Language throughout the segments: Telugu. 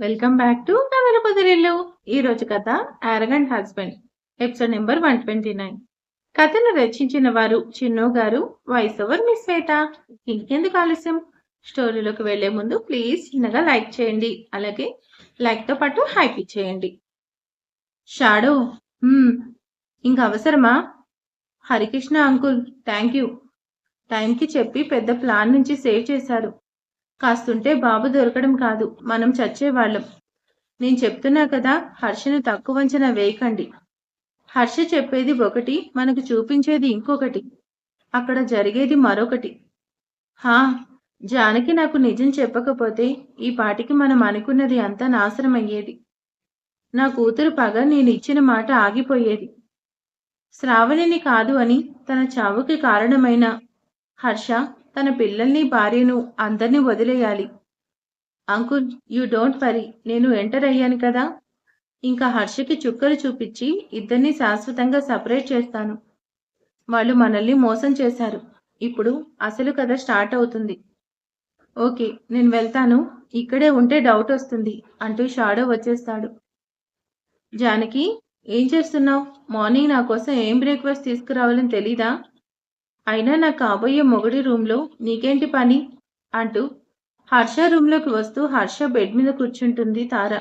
వెల్కమ్ బ్యాక్ టు కథల పొదరిల్లు. ఈ రోజు కథ ఆరగంట్ హస్బెండ్, ఎపిసోడ్ నెంబర్ 129. కథను రచించిన వారు చిన్ను గారు, వాయిస్ ఓవర్ మిస్ శ్వేత. ఇంకెందుకు ఆలస్యం, స్టోరీలోకి వెళ్లే ముందు ప్లీజ్ చిన్నగా లైక్ చేయండి, అలాగే లైక్ తో పాటు హైప్ ఇచ్చేయండి. షాడో, ఇంక అవసరమా? Harikrishna uncle, thank you. టైంకి చెప్పి పెద్ద ప్లాన్ నుంచి సేవ్ చేశారు. కాస్తుంటే బాబు దొరకడం కాదు, మనం చచ్చేవాళ్ళం. నేను చెప్తున్నా కదా, హర్షను తక్కువ అంచనా వేయకండి. హర్ష చెప్పేది ఒకటి, మనకు చూపించేది ఇంకొకటి, అక్కడ జరిగేది మరొకటి. హా, జానకి నాకు నిజం చెప్పకపోతే ఈ పాటికి మనం అనుకున్నది అంతా నాశనమయ్యేది. నా కూతురు పగ నేను ఇచ్చిన మాట ఆగిపోయేది. శ్రావణిని కాదు అని తన చావుకి కారణమైన హర్ష తన పిల్లల్ని, భార్యను, అందర్నీ వదిలేయాలి. అంకుల్, యూ డోంట్ వరీ, నేను ఎంటర్ అయ్యాను కదా, ఇంకా హర్షకి చుక్కలు చూపించి ఇద్దరిని శాశ్వతంగా సపరేట్ చేస్తాను. వాళ్ళు మనల్ని మోసం చేశారు. ఇప్పుడు అసలు కథ స్టార్ట్ అవుతుంది. ఓకే, నేను వెళ్తాను, ఇక్కడే ఉంటే డౌట్ వస్తుంది అంటూ షాడో వచ్చేస్తాడు. జానకి, ఏం చేస్తున్నావు? మార్నింగ్ నా కోసం ఏం బ్రేక్ఫాస్ట్ తీసుకురావాలని తెలీదా? అయినా నా కాబోయే మొగుడి రూమ్లో నీకేంటి పని అంటూ హర్ష రూమ్లోకి వస్తూ హర్ష బెడ్ మీద కూర్చుంటుంది తార.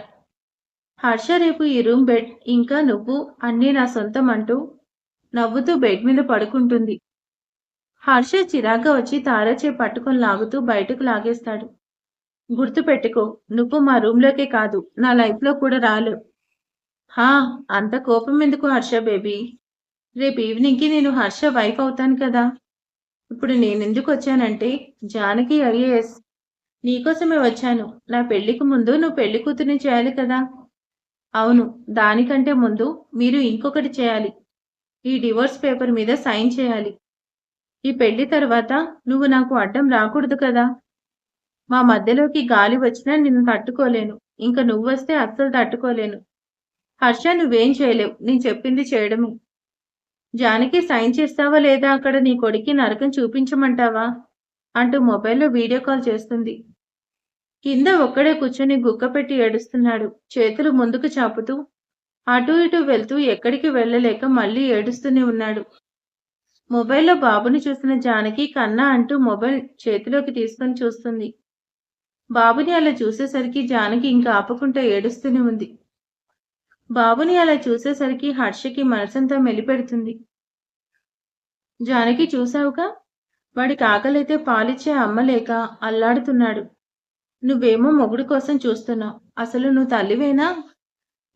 హర్ష రేపు ఈ రూమ్ బెడ్ ఇంకా నువ్వు అన్నీ నా సొంతం అంటూ నవ్వుతూ బెడ్ మీద పడుకుంటుంది. హర్ష చిరాగ్గా వచ్చి తార చే పట్టుకొని లాగుతూ బయటకు లాగేస్తాడు. గుర్తుపెట్టుకో, నువ్వు మా రూమ్లోకే కాదు, నా లైఫ్లో కూడా రాలేవు. హా, అంత కోపం ఎందుకు హర్ష బేబీ? రేపు ఈవినింగ్కి నేను హర్ష వైఫ్ అవుతాను కదా. ఇప్పుడు నేనెందుకు వచ్చానంటే, జానకి ఐఏఎస్ నీకోసమే వచ్చాను. నా పెళ్లికి ముందు నువ్వు పెళ్లి కూతుర్ని చేయాలి కదా. అవును, దానికంటే ముందు మీరు ఇంకొకటి చేయాలి. ఈ డివోర్స్ పేపర్ మీద సైన్ చేయాలి. ఈ పెళ్లి తర్వాత నువ్వు నాకు అడ్డం రాకూడదు కదా. మా మధ్యలోకి గాలి వచ్చినా నిన్ను తట్టుకోలేను, ఇంకా నువ్వొస్తే అస్సలు తట్టుకోలేను. హర్ష, నువ్వేం చేయలేవు, నేను చెప్పింది చేయడమే. జానకి, సైన్ చేస్తావా లేదా, అక్కడ నీ కొడుక్కి నరకం చూపించమంటావా అంటూ మొబైల్లో వీడియో కాల్ చేస్తుంది. కింద ఒక్కడే కూర్చొని గుక్కపెట్టి ఏడుస్తున్నాడు. చేతులు ముందుకు చాపుతూ అటూ ఇటూ వెళ్తూ ఎక్కడికి వెళ్ళలేక మళ్ళీ ఏడుస్తూనే ఉన్నాడు. మొబైల్లో బాబుని చూసిన జానకి కన్నా అంటూ మొబైల్ చేతిలోకి తీసుకొని చూస్తుంది. బాబుని అలా చూసేసరికి జానకి ఇంకా ఆపకుండా ఏడుస్తూనే ఉంది. బాబుని అలా చూసేసరికి హర్షకి మనసంతా మెలిపెడుతుంది. జానకి, చూసావుగా, వాడికి ఆకలైతే పాలిచ్చే అమ్మలేక అల్లాడుతున్నాడు. నువ్వేమో మొగుడు కోసం చూస్తున్నావు. అసలు నువ్వు తల్లివేనా?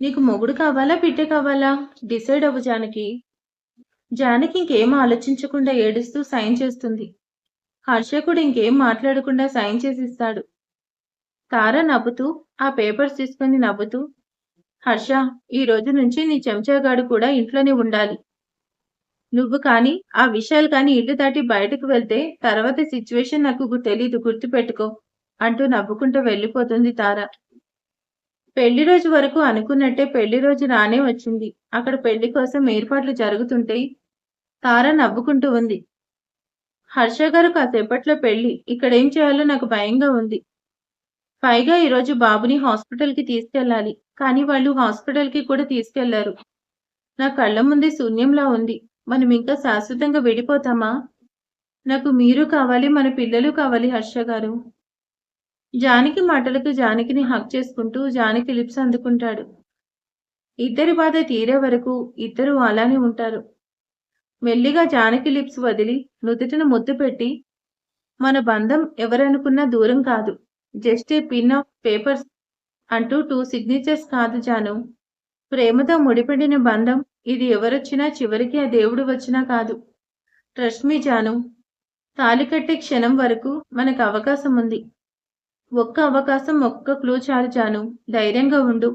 నీకు మొగుడు కావాలా, బిడ్డ కావాలా? డిసైడ్ అవ్వు జానకి. జానకి ఇంకేం ఆలోచించకుండా ఏడుస్తూ సైన్ చేస్తుంది. హర్ష కూడా ఇంకేం మాట్లాడకుండా సైన్ చేసిస్తాడు. తార నవ్వుతూ ఆ పేపర్స్ తీసుకొని నవ్వుతూ, హర్ష, ఈ రోజు నుంచి నీ చెంచాగాడు కూడా ఇంట్లోనే ఉండాలి. నువ్వు కానీ ఆ విషయాలు కానీ ఇల్లు దాటి బయటకు వెళ్తే తర్వాత సిచ్యువేషన్ నాకు తెలీదు, గుర్తుపెట్టుకో అంటూ నవ్వుకుంటూ వెళ్ళిపోతుంది తార. పెళ్లి రోజు వరకు అనుకున్నట్టే పెళ్లి రోజు రానే వచ్చింది. అక్కడ పెళ్లి కోసం ఏర్పాట్లు జరుగుతుంటే తార నవ్వుకుంటూ ఉంది. హర్ష గారు, కాసేపట్లో పెళ్లి, ఇక్కడేం చేయాలో నాకు భయంగా ఉంది. పైగా ఈరోజు బాబుని హాస్పిటల్కి తీసుకెళ్ళాలి, కానీ వాళ్ళు హాస్పిటల్కి కూడా తీసుకెళ్లారు. నా కళ్ళ ముందే శూన్యంలా ఉంది. మనం ఇంకా శాశ్వతంగా విడిపోతామా? నాకు మీరు కావాలి, మన పిల్లలు కావాలి హర్ష గారు. జానకి మాటలకు జానకిని హక్ చేసుకుంటూ జానకి లిప్స్ అందుకుంటాడు. ఇద్దరి బాధ తీరే వరకు ఇద్దరు అలానే ఉంటారు. మెల్లిగా జానకి లిప్స్ వదిలి నుదుటిన ముద్దు పెట్టి, మన బంధం ఎవరనుకున్నా దూరం కాదు, just a pin of papers అంటూ 2 సిగ్నేచర్స్ కాదు జాను, ప్రేమతో ముడిపడిన బంధం ఇది. ఎవరొచ్చినా చివరికి ఆ దేవుడు వచ్చినా కాదు. ట్రస్ట్ మీ జాను, తాళి కట్టే క్షణం వరకు మనకు అవకాశం ఉంది. ఒక్క అవకాశం, ఒక్క క్లూ చాలు జాను, ధైర్యంగా ఉండు.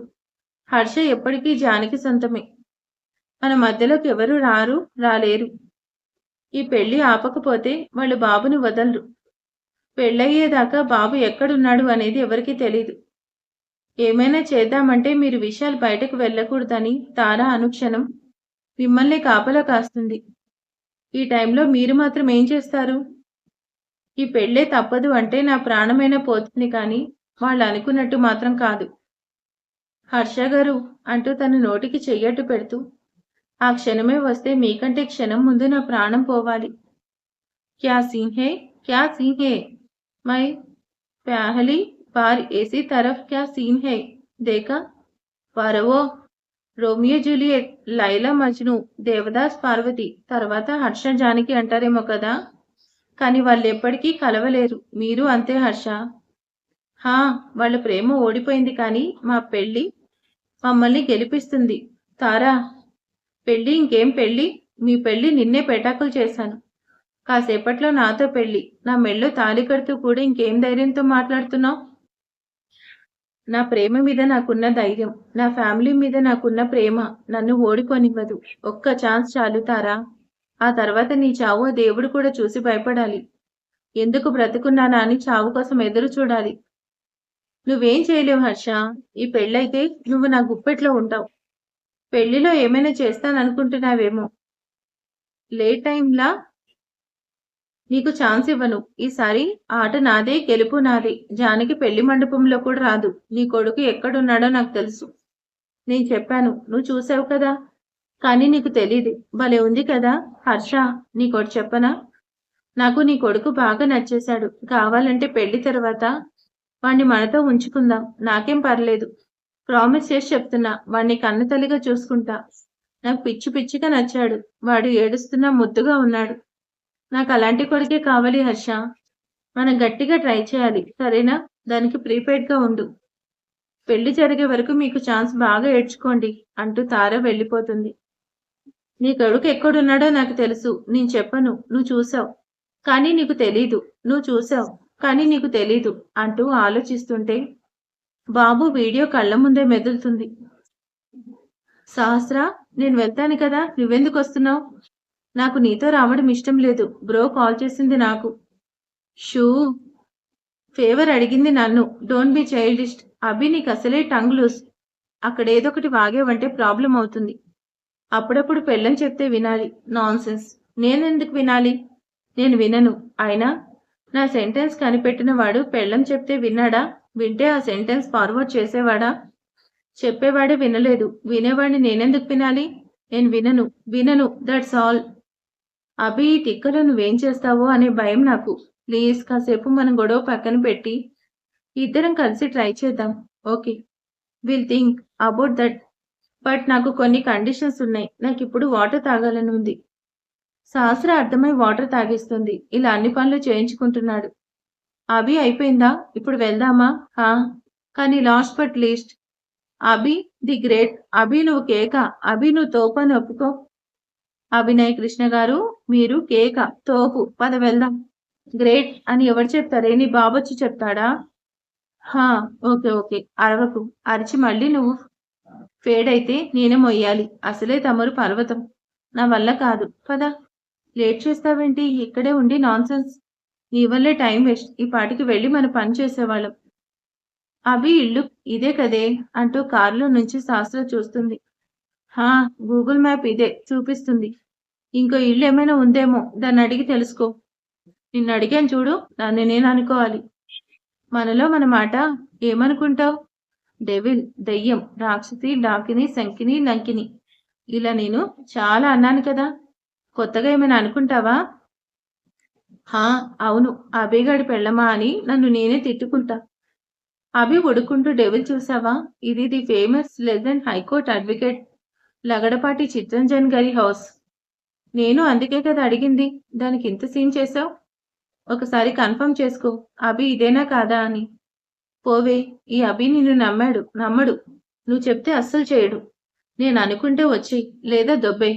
హర్ష ఎప్పటికీ జానకి సొంతమే. మన మధ్యలోకి ఎవరు రాలేరు. ఈ పెళ్లి ఆపకపోతే వాళ్ళు బాబుని వదలరు. పెళ్ళయ్యేదాకా బాబు ఎక్కడున్నాడు అనేది ఎవరికీ తెలీదు. ఏమైనా చేద్దామంటే మీరు విషయాలు బయటకు వెళ్ళకూడదని తార అనుక్షణం మిమ్మల్ని కాపలా కాస్తుంది. ఈ టైంలో మీరు మాత్రం ఏం చేస్తారు? ఈ పెళ్ళే తప్పదు అంటే నా ప్రాణమైనా పోతుంది, కానీ వాళ్ళు అనుకున్నట్టు మాత్రం కాదు. హర్ష గారు అంటూ తన నోటికి చెయ్యట్టు పెడుతూ, ఆ క్షణమే వస్తే మీకంటే క్షణం ముందు నా ప్రాణం పోవాలి. క్యా సీన్ హే, క్యా సీన్ హే, మై పహలీ బార్ ఏసీ తరఫ్ క్యా సీన్ హే దేకా. వారవో, రోమియో జూలియట్, లైలా మజ్ను, దేవదాస్ పార్వతి, తర్వాత హర్ష జానకి అంటారేమో కదా, కానీ వాళ్ళెప్పటికీ కలవలేరు. మీరు అంతే హర్ష. హా, వాళ్ళ ప్రేమ ఓడిపోయింది, కానీ మా పెళ్ళి మమ్మల్ని గెలిపిస్తుంది. తారా, పెళ్ళి ఇంకేం పెళ్ళి? మీ పెళ్ళి నిన్నే పెటాకులు చేశాను. కాసేపట్లో నాతో పెళ్ళి. నా మెళ్ళో తాళి కడుతూ కూడా ఇంకేం ధైర్యంతో మాట్లాడుతున్నావు? నా ప్రేమ మీద నాకున్న ధైర్యం, నా ఫ్యామిలీ మీద నాకున్న ప్రేమ నన్ను ఓడిపోనివ్వదు. ఒక్క ఛాన్స్ చాలు తారా. ఆ తర్వాత నీ చావు ఆ దేవుడు కూడా చూసి భయపడాలి. ఎందుకు బ్రతుకున్నానా అని చావు కోసం ఎదురు చూడాలి. నువ్వేం చేయలేవు హర్ష. ఈ పెళ్ళైతే నువ్వు నా గుప్పెట్లో ఉంటావు. పెళ్లిలో ఏమైనా చేస్తాననుకుంటున్నావేమో. లేట్ టైంలా నీకు ఛాన్స్ ఇవ్వను. ఈసారి ఆట నాదే, గెలుపు నాదే. జానకి పెళ్లి మండపంలో కూడా రాదు. నీ కొడుకు ఎక్కడున్నాడో నాకు తెలుసు. నేను చెప్పాను, నువ్వు చూసావు కదా. కానీ నీకు తెలీదు. భలే ఉంది కదా హర్ష. నీకోటి చెప్పనా? నాకు నీ కొడుకు బాగా నచ్చేశాడు. కావాలంటే పెళ్లి తర్వాత వాణ్ణి మనతో ఉంచుకుందాం. నాకేం పర్లేదు. ప్రామిస్ చేసి చెప్తున్నా. వాణ్ణి కన్న తల్లిగా చూసుకుంటా. నాకు పిచ్చి పిచ్చిగా నచ్చాడు. వాడు ఏడుస్తున్నా ముద్దుగా ఉన్నాడు. నాకు అలాంటి కొడుకే కావాలి హర్ష. మనం గట్టిగా ట్రై చేయాలి, సరేనా? దానికి ప్రీపెయిడ్గా ఉండు. పెళ్లి జరిగే వరకు మీకు ఛాన్స్ బాగా ఏడ్చుకోండి అంటూ తార వెళ్ళిపోతుంది. నీ కొడుకు ఎక్కడున్నాడో నాకు తెలుసు. నేను చెప్పను, నువ్వు చూసావు కానీ నీకు తెలీదు. నువ్వు చూసావు కానీ నీకు తెలీదు అంటూ ఆలోచిస్తుంటే బాబు వీడియో కళ్ళ ముందే మెదులుతుంది. సహస్ర, నేను వెళ్తాను కదా, నువ్వెందుకు వస్తున్నావు? నాకు నీతో రావడం ఇష్టం లేదు. బ్రో కాల్ చేసింది నాకు. షూ ఫేవర్ అడిగింది నన్ను. Don't be చైల్డిస్ట్. అభి, నీకు అసలే టంగ్ లూస్. అక్కడ ఏదొకటి వాగేవంటే ప్రాబ్లం అవుతుంది. అప్పుడప్పుడు పెళ్ళని చెప్తే వినాలి. Non sense. నేనెందుకు వినాలి? నేను వినను. అయినా నా సెంటెన్స్ కనిపెట్టిన వాడు పెళ్ళం చెప్తే విన్నాడా? వింటే ఆ సెంటెన్స్ ఫార్వర్డ్ చేసేవాడా? చెప్పేవాడే వినలేదు. వినేవాడిని నేనెందుకు వినాలి? నేను వినను, వినను. That's all. అభి, ఈ తిక్కలో నువ్వేం చేస్తావో అనే భయం నాకు. ప్లీజ్ కాసేపు మనం గొడవ పక్కన పెట్టి ఇద్దరం కలిసి ట్రై చేద్దాం. Okay, will think about that. But నాకు కొన్ని కండిషన్స్ ఉన్నాయి. నాకు ఇప్పుడు వాటర్ తాగాలని ఉంది. సహస్ర అర్థమై వాటర్ తాగిస్తుంది. ఇలా అన్ని పనులు చేయించుకుంటున్నాడు. అభి, అయిపోయిందా? ఇప్పుడు వెళ్దామా? హా, కానీ last but least, Abhi the great. Abhi నువ్వు కేక. అభి నువ్వు తోపు అని ఒప్పుకో. అభినయ్ కృష్ణ గారు, మీరు కేక, తోపు. పద వెళ్దాం. గ్రేట్ అని ఎవరు చెప్తారే? నీ బాబొచ్చి చెప్తాడా? హా, ఓకే ఓకే, అరవకు. అరిచి మళ్ళీ నువ్వు ఫేడ్ అయితే నేనే మొయ్యాలి. అసలే తమరు పర్వతం. నా వల్ల కాదు. పద. లేట్ చేస్తావేంటి? ఇక్కడే ఉండి నాన్సెన్స్. నీ వల్లే టైం వేస్ట్. ఈ పాటికి వెళ్ళి మన పని చేసేవాళ్ళం. అభి ఇల్లు ఇదే కదే అంటూ కారులో నుంచి శాస్త్ర చూస్తుంది. హా, గూగుల్ మ్యాప్ ఇదే చూపిస్తుంది. ఇంకో ఇల్లు ఏమైనా ఉందేమో, దాన్ని అడిగి తెలుసుకో. నిన్ను అడిగాను చూడు, దాన్ని నేను అనుకోవాలి. మనలో మన మాట ఏమనుకుంటావు? డెవిల్, దెయ్యం, రాక్షసి, డాకిని, శంకిని, లంకిని, ఇలా నేను చాలా అన్నాను కదా. కొత్తగా ఏమైనా అనుకుంటావా? హా, అవును. అభిగాడి పెళ్ళమా అని నన్ను నేనే తిట్టుకుంటా. అభి ఉడుకుంటూ డెవిల్ చూసావా? ఇది the famous legend high court advocate Lagadapati Chittaranjan గారి హౌస్. నేను అందుకే కదా అడిగింది. దానికి ఇంత సీన్ చేసావు. ఒకసారి కన్ఫర్మ్ చేసుకో, అభి ఇదేనా కాదా అని. పోవే, ఈ అభి నిన్ను నమ్మడు. నువ్వు చెప్తే అస్సలు చేయడు. నేను అనుకుంటే వచ్చి లేదా దొబ్బే.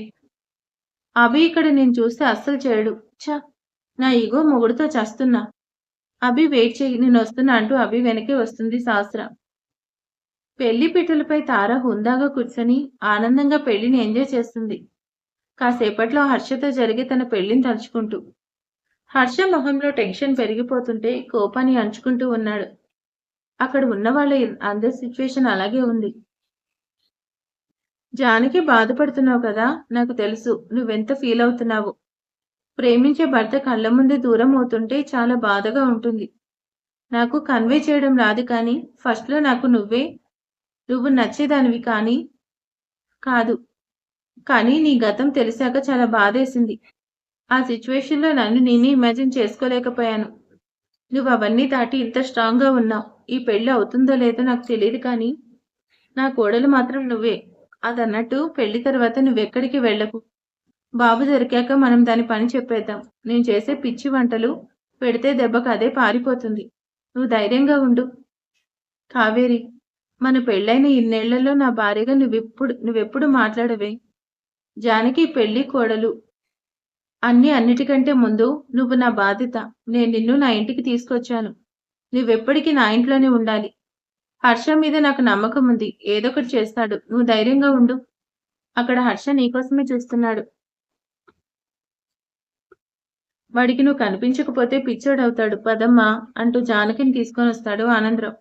అభి ఇక్కడ నేను చూస్తే అస్సలు చేయడు. ఛ, నా ఈగో మొగుడుతో చస్తున్నా. అభి వెయిట్ చేయి, నేను వస్తున్నా అంటూ అభి వెనకే వస్తుంది సహస్ర. పెళ్లి పీటలపై తార హుందాగా కూర్చొని ఆనందంగా పెళ్లిని ఎంజాయ్ చేస్తుంది. కాసేపట్లో హర్షతో జరిగి తన పెళ్లిని తలుచుకుంటూ. హర్ష మొహంలో టెన్షన్ పెరిగిపోతుంటే కోపాన్ని అంచుకుంటూ ఉన్నాడు. అక్కడ ఉన్న వాళ్ళ అందరి సిచ్యువేషన్ అలాగే ఉంది. జానకి, బాధపడుతున్నావు కదా, నాకు తెలుసు. నువ్వెంత ఫీల్ అవుతున్నావు. ప్రేమించే భర్త కళ్ళ ముందే దూరం అవుతుంటే చాలా బాధగా ఉంటుంది. నాకు కన్వే చేయడం రాదు, కానీ ఫస్ట్లో నాకు నువ్వే నువ్వు నచ్చేదానివి కాదు. కానీ నీ గతం తెలిసాక చాలా బాధేసింది. ఆ సిట్యుయేషన్‌లో నన్ను నేనే ఇమాజిన్ చేసుకోలేకపోయాను. నువ్వు అవన్నీ దాటి ఇంత స్ట్రాంగ్‌గా ఉన్నావు. ఈ పెళ్లి అవుతుందో లేదో నాకు తెలీదు కానీ, నా కోడలు మాత్రం నువ్వే. అదన్నట్టు పెళ్లి తర్వాత నువ్వెక్కడికి వెళ్ళకు. బాబు దొరికాక మనం దాని పని చెప్పేద్దాం. నేను చేసే పిచ్చి వంటలు పెడితే దెబ్బకు అదే పారిపోతుంది. నువ్వు ధైర్యంగా ఉండు. కావేరి, మన పెళ్ళైన ఇన్నేళ్లలో నా భార్యగా నువ్వెప్పుడు మాట్లాడవే? జానకి పెళ్లి, కోడలు అన్నిటికంటే ముందు నువ్వు నా బాధ్యత. నేను నిన్ను నా ఇంటికి తీసుకొచ్చాను. నువ్వెప్పటికీ నా ఇంట్లోనే ఉండాలి. హర్ష మీద నాకు నమ్మకం ఉంది. ఏదొకటి చేస్తాడు. నువ్వు ధైర్యంగా ఉండు. అక్కడ హర్ష నీకోసమే చూస్తున్నాడు. వాడికి నువ్వు కనిపించకపోతే పిచ్చోడవుతాడు. పదమ్మా అంటూ జానకిని తీసుకొనొస్తాడు ఆనందరావు.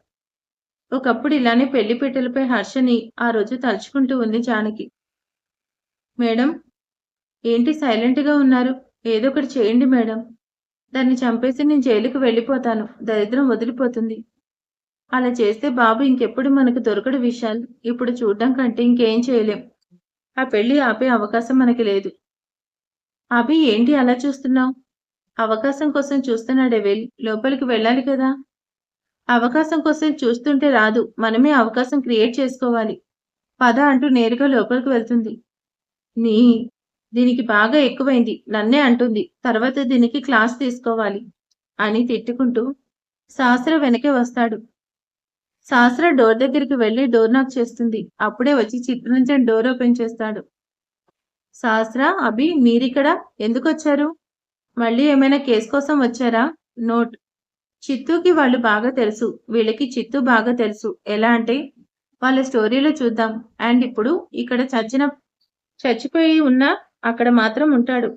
ఒకప్పుడు ఇలానే పెళ్లి పెట్టెలపై హర్షని ఆ రోజు తలుచుకుంటూ ఉంది జానకి. మేడం, ఏంటి సైలెంట్‌గా ఉన్నారు? ఏదో ఒకటి చేయండి మేడం. దాన్ని చంపేసి నేను జైలుకి వెళ్ళిపోతాను. దరిద్రం వదిలిపోతుంది. అలా చేస్తే బాబు ఇంకెప్పుడు మనకు దొరకడు విశాల్. ఇప్పుడు చూడ్డం కంటే ఇంకేం చేయలేం. ఆ పెళ్లి ఆపే అవకాశం మనకి లేదు. అభి, ఏంటి అలా చూస్తున్నావు? అవకాశం కోసం చూస్తున్నాడే లోపలికి వెళ్ళాలి కదా. అవకాశం కోసం చూస్తుంటే రాదు. మనమే అవకాశం క్రియేట్ చేసుకోవాలి. పద అంటూ నేరుగా లోపలికి వెళ్తుంది. దీనికి బాగా ఎక్కువైంది. నన్నే అంటుంది. తర్వాత దీనికి క్లాస్ తీసుకోవాలి అని తిట్టుకుంటూ సహస్ర వెనకే వస్తాడు. సహస్ర డోర్ దగ్గరికి వెళ్లి డోర్ నాక్ చేస్తుంది. అప్పుడే వచ్చి చిత్రరంజన్ డోర్ ఓపెన్ చేస్తాడు. సహస్ర, అభి, మీరిక్కడ ఎందుకొచ్చారు? మళ్ళీ ఏమైనా కేసు కోసం వచ్చారా? నోట్. చిత్తుకి వాళ్ళు బాగా తెలుసు. వీళ్ళకి చిత్తు బాగా తెలుసు. ఎలా అంటే వాళ్ళ స్టోరీలో చూద్దాం. అండ్ ఇప్పుడు ఇక్కడ చచ్చిపోయి ఉన్న అక్కడ మాత్రం ఉంటాడు.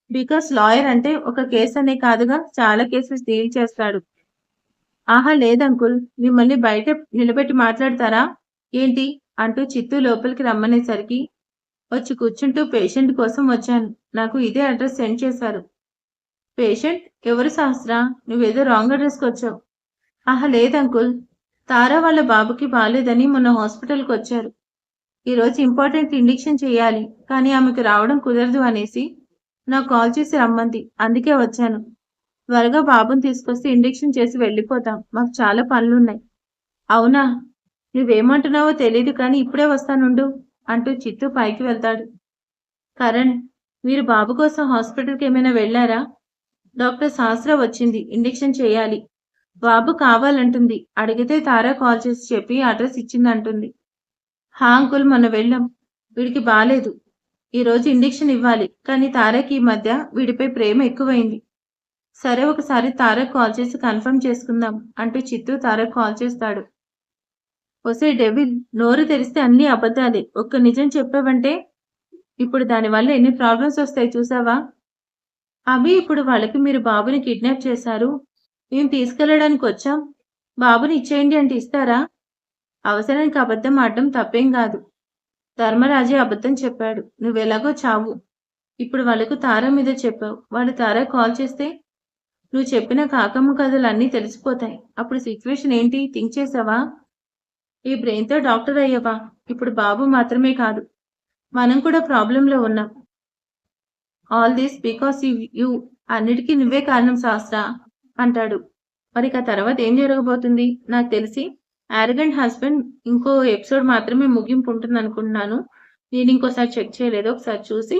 బికాస్ లాయర్ అంటే ఒక కేసు అనే కాదుగా, చాలా కేసెస్ డీల్ చేస్తాడు. ఆహా లేదంకుల్, మిమ్మల్ని బయట నిలబెట్టి మాట్లాడతారా ఏంటి అంటూ చిత్తు లోపలికి రమ్మనేసరికి వచ్చి కూర్చుంటూ పేషెంట్ కోసం వచ్చాను. నాకు ఇదే అడ్రస్ సెండ్ చేశారు. పేషెంట్ ఎవరు సహస్ర? నువ్వేదో రాంగ్ అడ్రస్కి వచ్చావు. ఆహా లేదంకుల్, తారా వాళ్ళ బాబుకి బాలేదని మొన్న హాస్పిటల్కి వచ్చారు. ఈరోజు ఇంపార్టెంట్ ఇంజెక్షన్ చేయాలి, కానీ ఆమెకు రావడం కుదరదు అనేసి నాకు కాల్ చేసి రమ్మంది. అందుకే వచ్చాను. త్వరగా బాబుని తీసుకొస్తే ఇంజెక్షన్ చేసి వెళ్ళిపోతాం. మాకు చాలా పనులున్నాయి. అవునా? నువ్వేమంటున్నావో తెలీదు కానీ ఇప్పుడే వస్తానుండు అంటూ చిత్తు పైకి వెళ్తాడు. కరణ్, మీరు బాబు కోసం హాస్పిటల్కి ఏమైనా వెళ్ళారా? డాక్టర్ సహస్ర వచ్చింది. ఇంజెక్షన్ చేయాలి. బాబు కావాలంటుంది. అడిగితే తారా కాల్ చేసి చెప్పి అడ్రస్ ఇచ్చిందంటుంది. హా అంకుల్, మొన్న వెళ్ళాం. వీడికి బాలేదు. ఈరోజు ఇంజెక్షన్ ఇవ్వాలి. కానీ తారాకి ఈ మధ్య వీడిపై ప్రేమ ఎక్కువైంది. సరే, ఒకసారి తారక్ కాల్ చేసి కన్ఫర్మ్ చేసుకుందాం అంటూ చిత్తు తారక్ కాల్ చేస్తాడు. ఒసే డెవిల్, నోరు తెరిస్తే అన్ని అబద్ధాలే. ఒక్క నిజం చెప్పావంటే ఇప్పుడు దానివల్ల ఎన్ని ప్రాబ్లమ్స్ వస్తాయి చూసావా? అవి ఇప్పుడు వాళ్ళకి మీరు బాబుని కిడ్నాప్ చేశారు, మేము తీసుకెళ్లడానికి వచ్చాం, బాబుని ఇచ్చేయండి అంటే ఇస్తారా? అవసరానికి అబద్ధం ఆడడం తప్పేం కాదు. ధర్మరాజే అబద్ధం చెప్పాడు. నువ్వెలాగో చావు. ఇప్పుడు వాళ్ళకు తారా మీద చెప్పావు. వాళ్ళు తారా కాల్ చేస్తే నువ్వు చెప్పిన కాకమ్మ కథలు అన్నీ తెలిసిపోతాయి. అప్పుడు సిచ్యువేషన్ ఏంటి థింక్ చేసావా? ఈ బ్రెయిన్తో డాక్టర్ అయ్యావా? ఇప్పుడు బాబు మాత్రమే కాదు, మనం కూడా ప్రాబ్లంలో ఉన్నాం. All this because you. అన్నిటికీ నువ్వే కారణం శాస్త్ర అంటాడు. మరి ఆ తర్వాత ఏం జరగబోతుంది? నాకు తెలిసి యారగెంట్ హస్బెండ్ ఇంకో ఎపిసోడ్ మాత్రమే ముగింపు ఉంటుంది అనుకుంటున్నాను. నేను ఇంకోసారి చెక్ చేయలేదు. ఒకసారి చూసి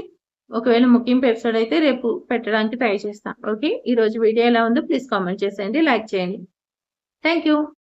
ఒకవేళ ముగింపు ఎపిసోడ్ అయితే రేపు పెట్టడానికి ట్రై చేస్తాను. ఓకే, ఈరోజు వీడియో ఎలా ఉందో ప్లీజ్ కామెంట్ చేసేయండి, లైక్ చేయండి. Thank you.